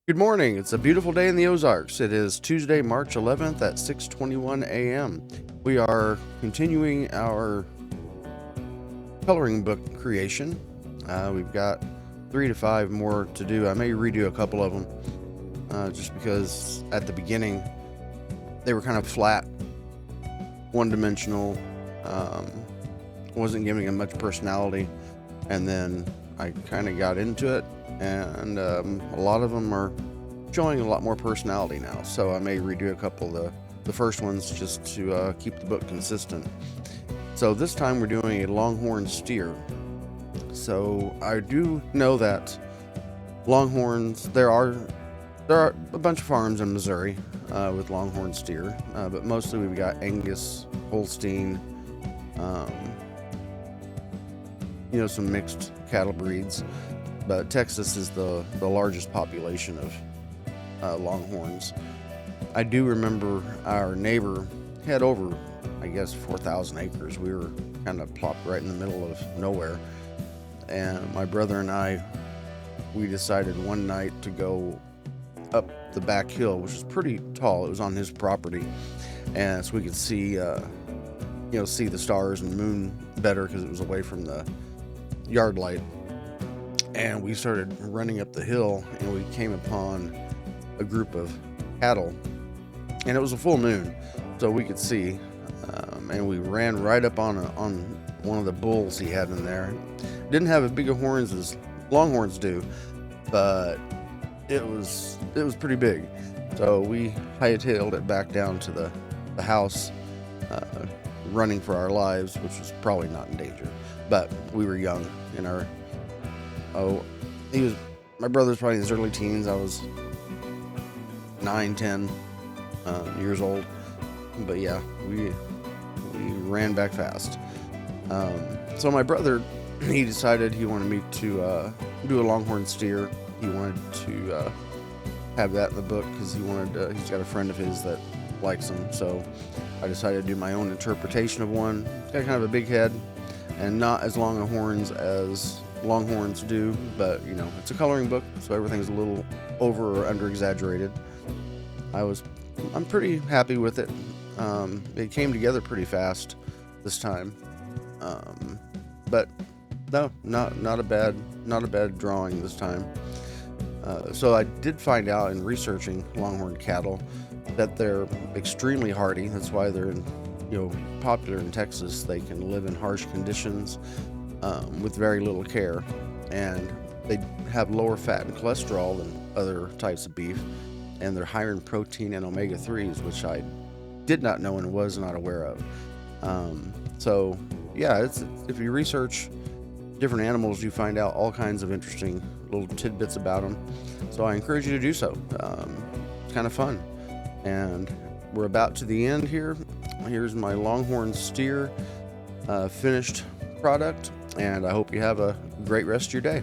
Good morning. It's a beautiful day in the Ozarks. It is Tuesday, March 11th at 6:21 a.m. We are continuing our coloring book creation. We've got 3 to 5 more to do. I may redo a couple of them just because at the beginning they were kind of flat, one-dimensional, wasn't giving them much personality, and then I kind of got into it, and a lot of them are showing a lot more personality now, so I may redo a couple of the first ones just to keep the book consistent. So this time we're doing a Longhorn Steer. So I do know that Longhorns, there are a bunch of farms in Missouri with Longhorn Steer, but mostly we've got Angus, Holstein, some mixed cattle breeds, but Texas is the largest population of Longhorns. I do remember our neighbor had over, 4,000 acres. We were kind of plopped right in the middle of nowhere, and my brother and we decided one night to go up the back hill, which was pretty tall. It was on his property, and so we could see see the stars and moon better because it was away from the yard light. And we started running up the hill, and we came upon a group of cattle, and it was a full moon, so we could see, and we ran right up on one of the bulls he had in there. Didn't have as big of horns as Longhorns do, but it was pretty big. So we hightailed it back down to the house, running for our lives, which was probably not in danger, but we were young in our my brother's probably in his early teens. I was 9-10 years old, but yeah, we ran back fast. So my brother, he decided he wanted me to do a Longhorn Steer. He wanted to have that in the book because he's got a friend of his that likes them. So I decided to do my own interpretation of one. It's got kind of a big head and not as long of horns as Longhorns do, but it's a coloring book, so everything's a little over or under exaggerated. I'm pretty happy with it. It came together pretty fast this time, but no, not a bad drawing this time. So I did find out in researching Longhorn cattle that they're extremely hardy. That's why they're popular in Texas. They can live in harsh conditions with very little care, and they have lower fat and cholesterol than other types of beef, and they're higher in protein and omega-3s, which I did not know and was not aware of. So yeah, if you research different animals, you find out all kinds of interesting little tidbits about them. So I encourage you to do so. It's kind of fun. And we're about to the end here. Here's my Longhorn Steer finished product, and I hope you have a great rest of your day.